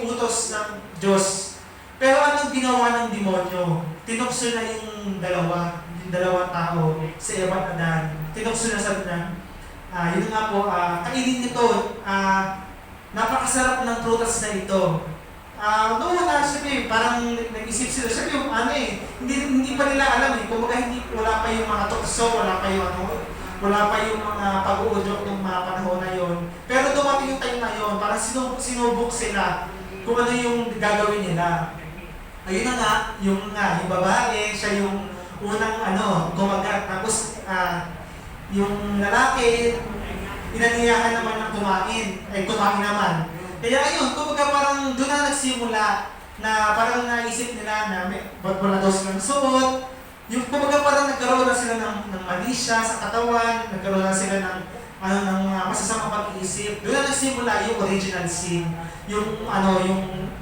utos ng Diyos. Pero anong ginawa ng demonyo? Tinukso na yung dalawang tao, si Eva at Adan. Tinukso na sabi na, yun nga po, kainin nito, napakasarap ng prutas na ito. Noon na, sabi, parang nag-isip sila, sabi yung hindi pa nila alam kumbaga wala pa yung mga tukso, wala pa yung mga pag-uudyok ng mga panahon na yon. Pero dumating yung time na yon, parang sinubok sila kung ano yung gagawin nila. Ayun na nga, yung babae, siya yung unang kumagat. Tapos, yung lalaki, inaniyahan naman ng kumain naman. Kaya ayun, kumbaga parang doon na nagsimula na parang naisip nila na ba't wala daw silang suot. Yung kumbaga parang nagkaroon na sila ng malisya sa katawan, nagkaroon na sila ng masasamang pag-iisip. Doon na nagsimula yung original sin, yung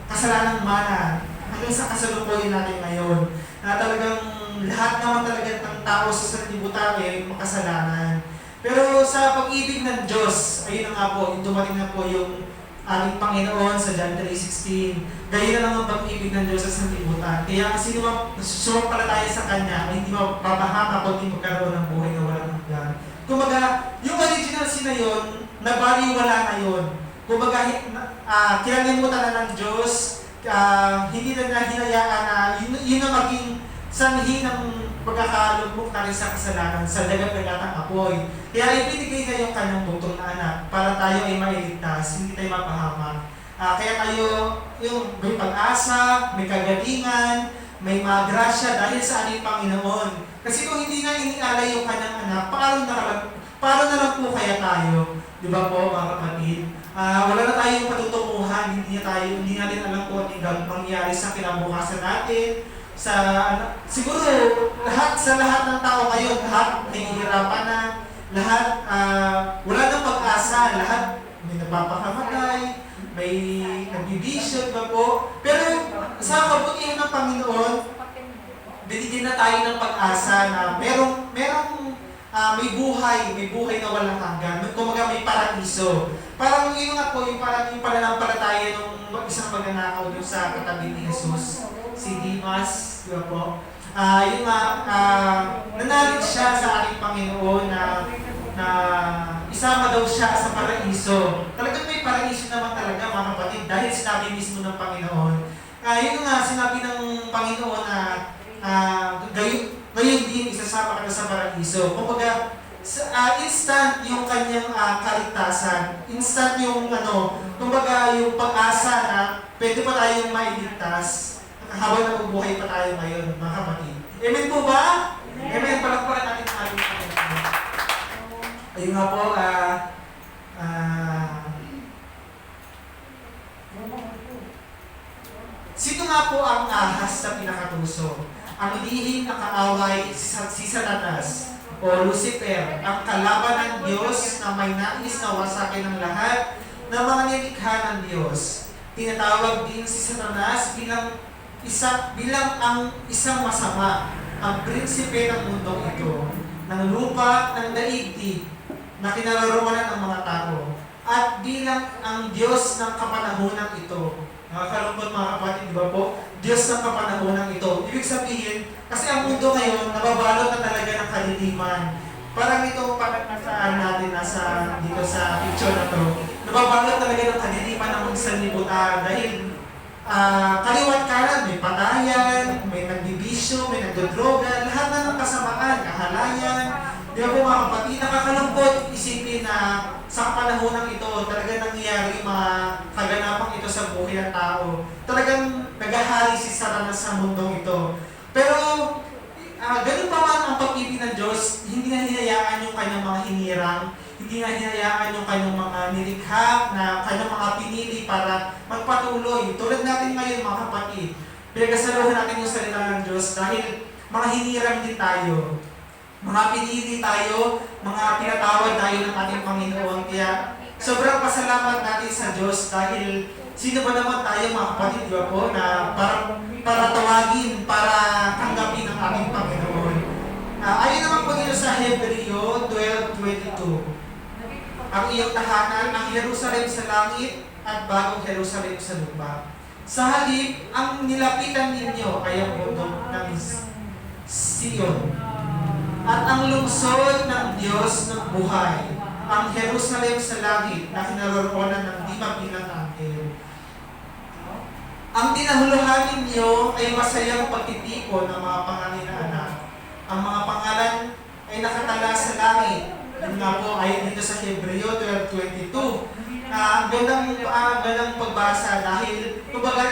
kasalanang mana hanggang sa kasalukuyan natin ngayon. Na talagang lahat naman talaga ng tao sa sanlibutan ay makasalanan. Pero sa pag-ibig ng Diyos, ayun na nga po, yung dumating na po yung ating Panginoon sa John 3:16. Gaya na lang ang pag-ibig ng Diyos sa sanlibutan. Kaya sino sumampalataya sa Kanya ay hindi mapapahama kundi magkaroon ng buhay na walang hanggan. Kumbaga, yung original sin na yun, nabaliwala na yun. Kumbaga, kinalimutan na ng Diyos, hindi na hinayaan na yun ang maging sanhi ng pagkakalubok natin sa kasalanan sa dagat-dagatang apoy. Kaya ibinigay na yung kanyang bugtong na anak para tayo ay mailigtas, hindi tayo mapahamak. Kaya tayo may pag-asa, may kagalingan, may magrasya dahil sa ating Panginoon. Kasi kung hindi na inialay yung kanyang anak, paano na lang po kaya tayo? Di ba po mga kapatid? Wala na tayong patutunguhan, hindi natin alam kung ano mangyayari sa kinabukasan natin. Siguro sa lahat ng tao ngayon, lahat nahihirapan na, lahat wala nang pag-asa, lahat may nagpapakamatay, may nagbibisyon ba po. Pero sa kabutihan ng Panginoon, binigyan na tayo ng pag-asa na may buhay na walang hanggan. Kumaga may paraiso. Parang yun nga po, yung pananampalataya ng isang magnanakaw doon sa katabi ni Jesus, si Dimas, di ba po? Yun nga, nanalig siya sa ating Panginoon na isama daw siya sa paraiso. Talagang may paraiso naman talaga mga kapatid dahil sinabi mismo ng Panginoon. Yun nga, sinabi ng Panginoon na ngayon din isasama ka sa paraiso. Kumbaga, instant yung kanyang kaligtasan. Instant yung kumbaga yung pag-asa na pwede pa tayong mailigtas habang nabubuhay pa tayo ngayon, mga kapatid. Amen po ba? Amen. Palakpakan natin ang ating Panginoon. Ayun nga po, sino nga po ang ahas sa pinakatuso? Ang lihim na kaaway si Satanas o Lucifer, ang kalaban ng Diyos na may nais na wasakin ng lahat ng mga nilikha ng Diyos. Tinatawag din si Satanas bilang ang isang masama, ang prinsipe ng mundong ito, ng lupa, ng daigdig, na kinaroroonan ng mga tao, at bilang ang Diyos ng kapanahunan ito. Nakakalungkot mga kapatid, di ba po? Diyos ng kapanahunan ito. Ibig sabihin, kasi ang mundo ngayon, nababalot na talaga ng kadiliman. Parang ito, parang nasa dito sa picture na to, nababalot talaga ng kadiliman ng sanlibutan dahil kaliwat kanan, may patayan, may nagbibisyo, may nagdodroga, lahat na ng kasamaan, kahalayan. Di ba po mga kapatid, nakakalungkot isipin na sa sa panahon ito, talagang nangyayari yung mga kaganapang ito sa buhay ng tao. Talagang naghahari si Satanas sa mundong ito. Pero, ganun pa man ang pag-ibig ng Diyos, hindi na hinayaan yung kanyang mga hinirang, hindi na hinayaan yung kanyang mga nilikha na kanyang mga pinili para magpatuloy. Tulad natin ngayon mga kapatid, pinagkasaluhan natin yung salita ng Diyos dahil mga hinirang din tayo. Mga pinili tayo, mga pinatawad tayo ng ating Panginoon. Kaya sobrang pasalamat natin sa Diyos dahil sino ba naman tayo mga kapatid, di ba po, na para tawagin, para tanggapin ang ating Panginoon. Ayon naman po dito sa Hebreo 12:22, ang iyong tahanan, ang Jerusalem sa langit at bagong Jerusalem sa lupa. Sa halip, ang nilapitan ninyo ay ang bundok ng Sion. At ang lungsod ng Diyos ng buhay, ang Jerusalem sa langit na kinaroroonan ng di mabilang anghel. Ang tinahuluhan ninyo ay masayang pagtitipon ng mga pangalan na anak. Ang mga pangalan ay nakatala sa langit. Yun nga po ay dito sa Hebreo 12:22. Gandang pagbasa dahil kumbaga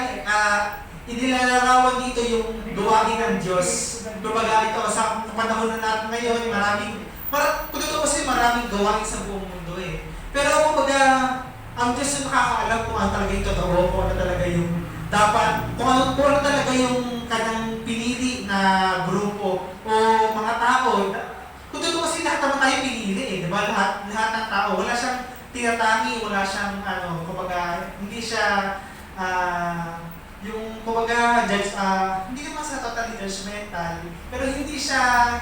inilalarawan dito yung gawain ng Diyos. Kumbaga ito, sa panahon na natin ngayon, maraming gawain sa buong mundo eh. Pero kumbaga, ang Diyos yung nakakaalam kung ano talaga yung totoo, kung ano talaga yung dapat, kung ano talaga yung kanyang pinili na grupo o mga tao. Kung totoo kasi lahat naman tayo pinili eh, di ba? Lahat ng tao, wala siyang tinatangi, wala siyang kumbaga, hindi siya yung kumbaga hindi naman sa totally judgmental, pero hindi siya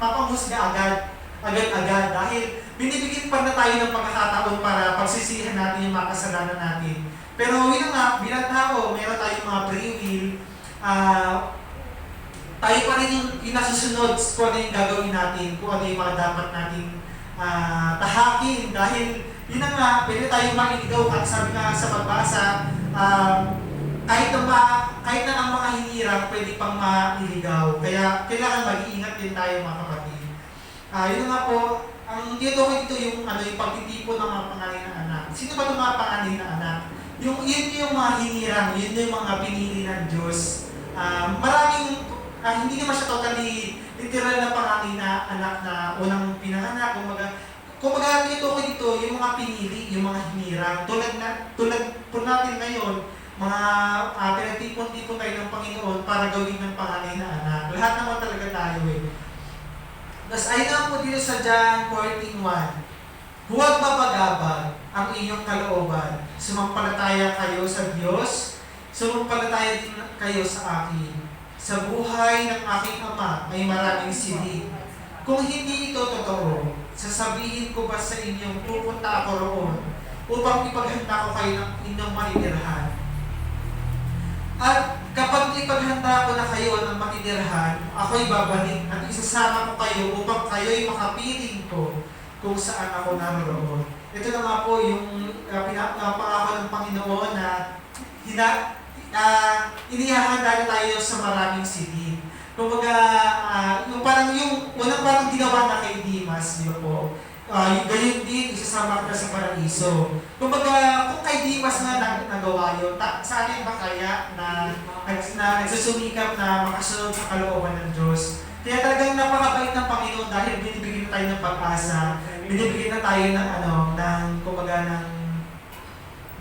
mapanghusga agad dahil binibigyan pa na tayo ng pagkakataon para pagsisihan natin yung mga kasalanan natin. Pero yun nga, bilang tao, meron tayong mga free will, tayo pa rin yung nasusunod kung ano yung gagawin natin, kung ano yung mga dapat natin tahakin dahil yun nga, pwede tayong makiligaw at sabi nga sa pagbasa, kahit na ang mga hinirang pwede pang mailigaw. Kaya kailangan mag-iingat din tayo mga kapatid. Yun nga po, ang dito dito yung pagtitipon ng mga pangalan na anak. Sino ba itong mga pangalan na anak? Yun yung mga hinirang, yun yung mga pinili ng Diyos. Hindi naman siya totally literal na pangalan na anak na unang pinanganak. Kumbaga dito yung mga pinili, yung mga hinirang. Tulad po natin ngayon, mga pinagtipon-tipon tayo ng Panginoon para gawin ng panganay na anak. Lahat naman talaga tayo eh. Tapos ay na po dito sa John 14:1, huwag mapagabag ang inyong kalooban. Sumampalataya kayo sa Diyos, sumampalataya din kayo sa akin. Sa buhay ng aking Ama ay maraming silid. Kung hindi ito totoo, sasabihin ko ba sa inyong pupunta ako roon upang ipaghanda ko kayo ng inyong matitirhan? At kapag ipaghanda ko na kayo ng matitirhan, ako'y babalik at isasama ko kayo upang kayo'y makapiling ko kung saan ako naroon. Ito na nga po yung pangako ng Panginoon na inihahanda na tayo sa maraming silid. Kumbaga, yung unang parang ginawa na kay Dimas, di ba po? Gayon din, isasama ka sa paraiso. Kumbaga, kung kay Dimas na nagawa yun, sa atin ba kaya na nagsusumikap na makasunod sa kalooban ng Diyos? Kaya talagang napakabait ng Panginoon dahil binibigyan na tayo ng pag-asa, binibigyan na tayo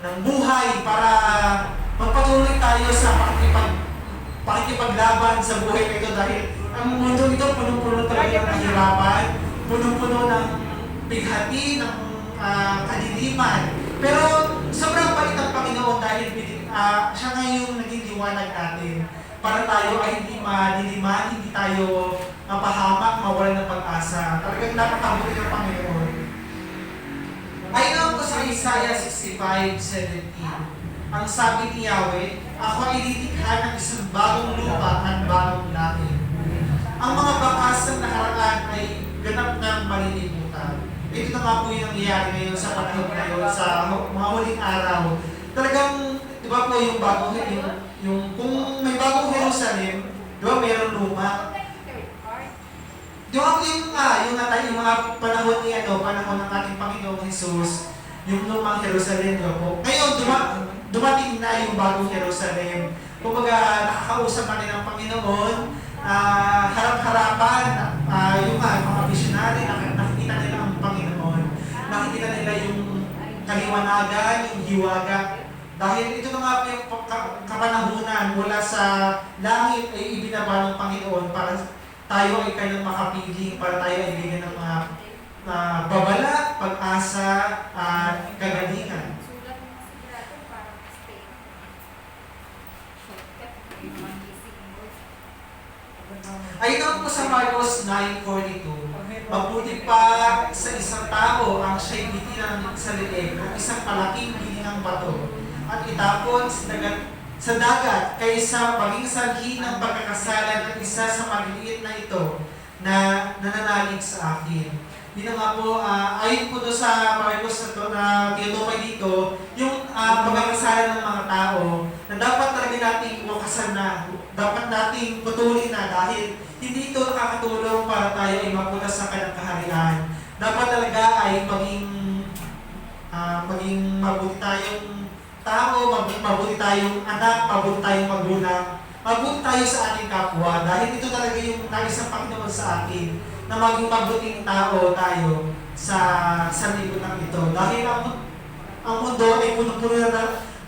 ng buhay para magpatuloy tayo sa pakikipaglaban sa buhay na ito dahil ang mundo ito punong-puno talaga ng kahirapan, punong-puno ng bighati, ng kadiliman. Pero sobrang bait ng Panginoon dahil siya ngayon naging liwanag natin para tayo ay hindi madiliman, hindi tayo mapahamak, mawalan ng pag-asa. Talagang napakabuti ng Panginoon. Ayon po sa Isaiah 65:17, ang sabi ni Yahweh, ako ay lilikha ng isang bagong lupa at bagong langit. Ang mga bakas ng nakaraan ay ganap ng malilimutan. Ito na nga po yung nangyayari ngayon sa panahon ngayon, sa mga huling araw. Talagang, di ba po yung bagong, kung may bagong Jerusalem, di ba mayroong luma? yung mga panahon ni panahon ng ating Panginoong Jesus, yung lumang Jerusalem, di ba po? Ngayon, dumating na yung bagong Jerusalem. Kumbaga, nakakausap natin ng Panginoon, harap-harapan, yung mga missionary, nakikita nila ang Panginoon. Nakikita nila yung kaliwanagan, yung hiwaga. Dahil ito na nga po yung kapanahunan mula sa langit ay ibinaba ng Panginoon para tayo ay kanyang makapiling, para tayo ay bigyan ng mga babala, pag-asa, at kagalingan. Ayon naman po sa Marcos 9:42, mabuti pa sa isang tao ang siya'y bitinan sa leeg ng isang malaking bilingang bato at itapon sa dagat kaysa maging sanhi ng pagkakasala ng isa sa maliliit na ito na nananalig sa akin. Yun nga po, ayon po doon sa Marcos na tinutukoy dito, yung pagkakasala ng mga tao na dapat talaga nating wakasan na, dapat nating putulin na dahil hindi ito nakakatulong para tayo ay mapunta sa kanyang kaharian. Dapat talaga ay maging mabuti tayong tao, mabuti tayong anak, mabuti tayong magulang, mabuti tayo sa ating kapwa dahil ito talaga yung nais ng Panginoon sa atin na maging mabuting tao tayo sa lipunan ito. Dahil ang mundo ay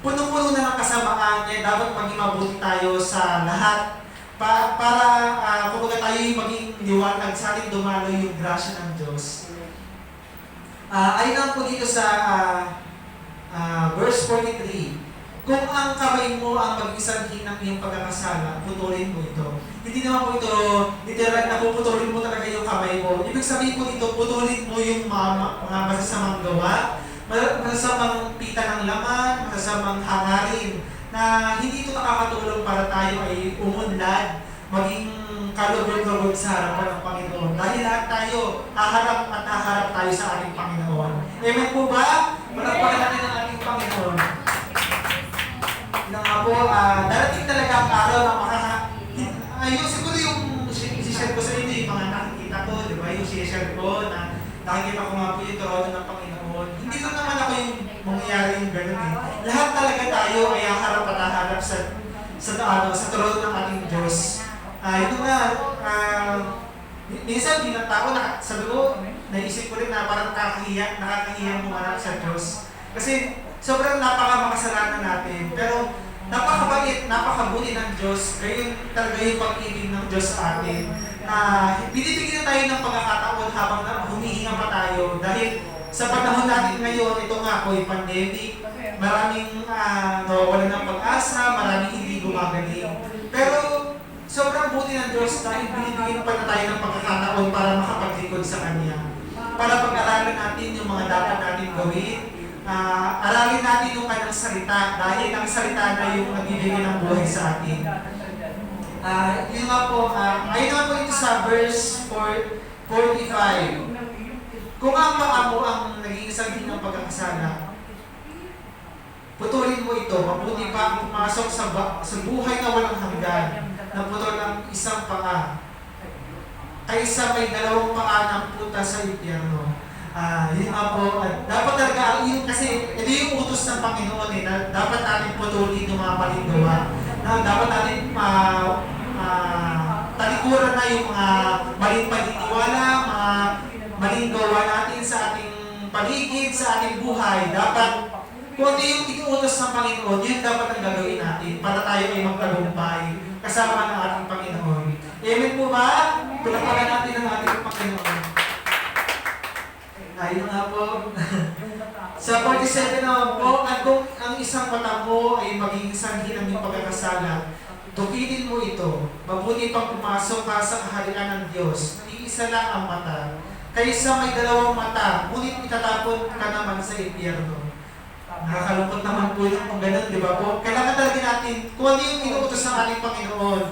puno-puno na ng kasamaan, kaya dapat maging mabuti tayo sa lahat para kumbaga tayo yung maging liwanag sa ating dumalo yung grasya ng Diyos. Ayun lang po dito sa verse 43. Kung ang kamay mo ang mag-isanghin ng iyong pagkakasala, putulin mo ito. Hindi naman po ito literal na puputulin mo talaga yung kamay mo. Ibig sabihin po dito, putulin mo yung mga masasamang gawa, masasamang pita ng laman, masasamang hangarin, na hindi ito nakakatulong para tayo ay umunlad, maging kalugod-lugod sa harapan ng Panginoon. Dahil lahat tayo, haharap at haharap tayo sa ating Panginoon. Amen po ba? Malagpakan natin ang ating Panginoon. Na nga po, darating talaga ang araw na siguro yung isi-share ko sa inyo, yung mga nakikita ko, di ba? Yung isi-share ko na nakikita ko nga po yung trono ng Panginoon. Hindi lang naman ako yung mangyayari yung gano'n eh. Lahat talaga tayo ay haharap at haharap sa trono ng ating Diyos. Ito nga, minsan binata ko, sabi ko, naisip ko rin na parang nakakahiyang humarap sa Diyos. Kasi sobrang napakamakasalanan natin. Pero napakabait, napakabuti ng Diyos. Ayun talaga yung pag-ibig ng Diyos sa atin. Binibigyan na tayo ng pagkakataon habang humihinga pa tayo. Dahil sa panahon natin ngayon, ito nga po yung pandemic, maraming nawawalan ng pag-asa, maraming hindi gumagaling. Pero sobrang buti ng Diyos dahil binibigyan pa na tayo ng pagkakataon para makapaglikod sa Kanya. Para pag-aralan natin yung mga dapat natin gawin, aralin natin yung kanyang salita dahil ang salita na yung nagbibigay ng buhay sa atin. Yun nga po, ayun nga po ito sa verse 45. Kung ang paa mo ang naging sanhi ng pagkakasala, putulin mo ito, mabuti pa ang pumasok sa buhay na walang hanggan, na putol ang isang paa, kaysa may dalawang paa ng puta sa impyerno. Yun nga po, dapat talaga, yun kasi ito yung utos ng Panginoon na dapat natin putulin yung mga maling gawa, na dapat natin talikuran na yung mga maling paniniwala, mga maling gawa natin sa ating paligid, sa ating buhay. Dapat, kung ito yung inuutos ng Panginoon, yun dapat ang gagawin natin para tayo ay magtagumpay kasama ng ating Panginoon. Amen po ba? Pulapagan natin ang ating Panginoon. Ayun nga po. Sa 47 naman po, at kung ang isang mata mo ay maging sanhi ng iyong pagkakasala, tukilin mo ito. Mabuti pang pumasok ka sa kaharian ng Diyos. Iisa lang ang mata. Kaysa may dalawang mata, ngunit itatapon ka naman sa impyerno. Nakakalungkot naman po yung kung ganun, di ba po? Kailangan talaga natin, kung ano yung inuutos ng ating Panginoon,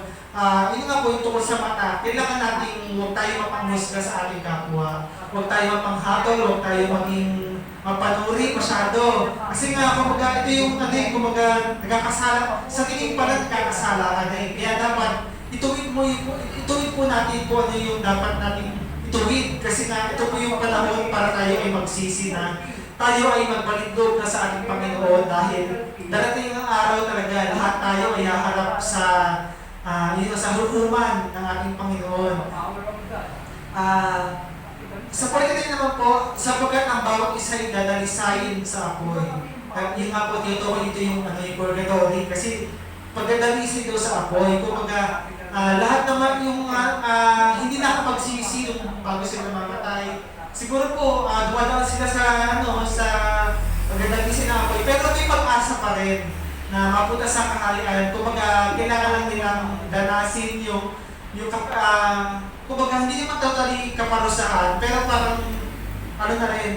yun nga po yung tungkol sa mata, kailangan natin huwag tayo mapangmusga sa ating kapwa. Huwag tayo mapanghatol, huwag tayo maging mapanuri masyado. Kasi nga, kumbaga, ito yung kumbaga, nagkakasala, sa tingin pala nagkakasala ka na eh. Kaya dapat, ituwid po natin po ano yung dapat natin ituwid. Kasi nga, ito po yung panahon para tayo ay magsisi na tayo ay magbalindog na sa ating Panginoon dahil darating ang araw talaga, lahat tayo ay haharap sa sa hukuman ng ating Panginoon. Sa pagdating naman po, sapagkat ang bawat isa ay dadalisayin sa apoy. Yung nga po, tinutukoy dito yung purgatory kasi pagdadalisin daw sa apoy, kumbaga lahat naman yung hindi nakapagsisi yung bago sila mamatay. Siguro po, dumadaan sila sa pagdadalisin ng apoy, pero may pag-asa pa rin na mapunta sa kaharian. Kumbaga, kailangan lang nilang danasin kumbaga, hindi naman totally kaparusahan, pero parang,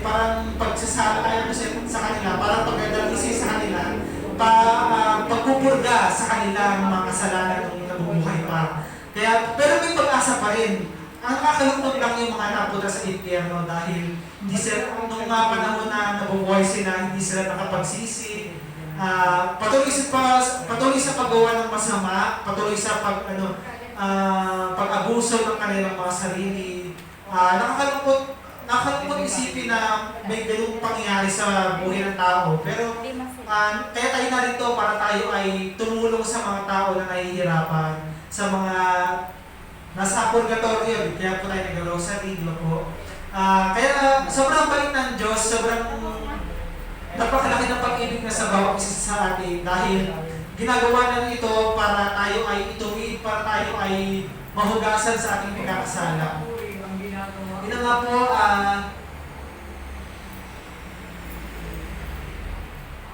parang pagsasala sa kanila, parang pagdadalisin sa kanila, pagpupurga sa kanilang mga kasalanan ng nabubuhay pa. Kaya, pero may pag-asa pa rin. Ang nakakalungkot lang yung mga napunta sa impyerno dahil hindi sila, nung mga panahon na nabubuhay sila, hindi sila nakapagsisi. Patuloy sa paggawa ng masama, patuloy sa pag-abuso ng kanilang mga sarili. Nakakalungkot isipin na may ganung pangyayari sa buhay ng tao. Pero kaya tayo narito para tayo ay tumulong sa mga tao na nahihirapan, sa mga nasa purgatorio. Kaya po tayo nag-rosary, di ba po? Kaya sobrang bait ng Diyos, sobrang napakalaki ng pag-ibig na sa bawat isa sa atin dahil ginagawa na ito para tayo ay ituwid, para tayo ay mahugasan sa ating pinakasala. Ito nga po,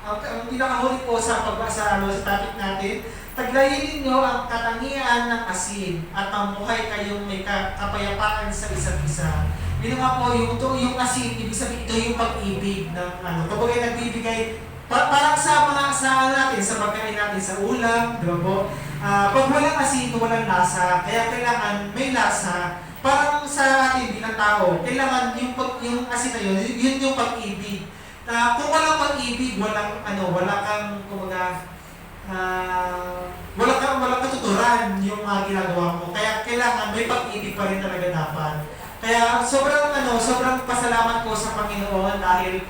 ang pinakahuli po sa pagbasa sa topic natin, taglayin ninyo ang katangian ng asin at mamuhay kayong may kapayapaan sa isa't isa. Yun nga po, yung asin, ibig sabihin ito yung pag-ibig ng kapag nagbibigay, parang sa mga natin, sa pagkain natin, sa ulam, di ba po? Pag walang asin, walang lasa, kaya kailangan may lasa. Parang sa atin bilang tao, kailangan yung asin na yun yung pag-ibig. Kung walang pag-ibig, wala kang, kumbaga, walang katuturan yung mga ginagawa mo. Kaya kailangan may pag-ibig pa rin talaga dapat. Kaya sobrang pasalamat ko sa Panginoon dahil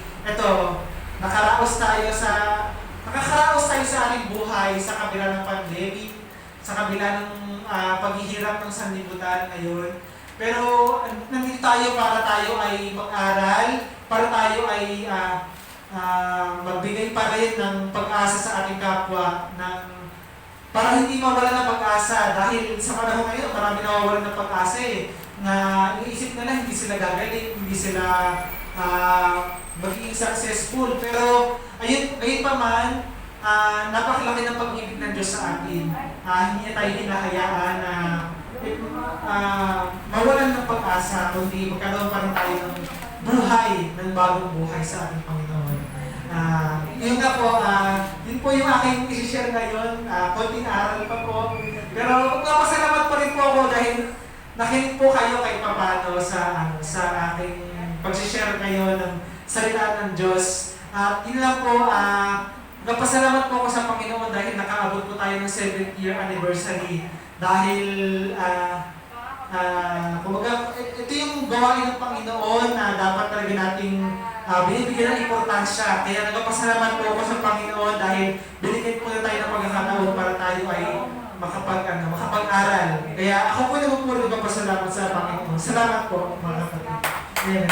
nakakaraos tayo sa ating buhay sa kabila ng pandemic, sa kabila ng paghihirap ng sanlibutan ngayon. Pero nandito tayo para tayo ay mag-aral, para tayo ay magbigay pa rin ng pag-asa sa ating kapwa, para hindi mawala ng pag-asa dahil sa panahon ngayon marami nawawalan ng pag-asa na iniisip nila hindi sila gagaling, hindi sila magiging successful. Pero ayun pa man, napakalaki ng pag-ibig ng Diyos sa atin. Hindi niya tayo hinahayaan na mawalan ng pag-asa, kundi magkaroon pa rin tayo ng buhay, ng bagong buhay sa ating Panginoon. Yun nga po, yun po yung aking isi-share ngayon. Konting aral pa po. Pero napasalamat pa rin po ako dahil nakinig po kayo kahit paano sa aking pag-share ngayon ng salita ng Diyos. Yun lang po, napasalamat po ako sa Panginoon dahil nakaabot po tayo ng 7th year anniversary. Dahil, kumbaga, ito yung gawain ng Panginoon na dapat talaga nating binibigyan ng importansya. Kaya nagpasalamat po ako sa Panginoon dahil binigyan po na tayo ng pagkakataon para tayo ay makapag-aral. Kaya ako po naman po nagpasalamat sa Panginoon. Salamat po, mga kapatid. Amen.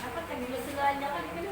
Dapat naglusulan niya kami.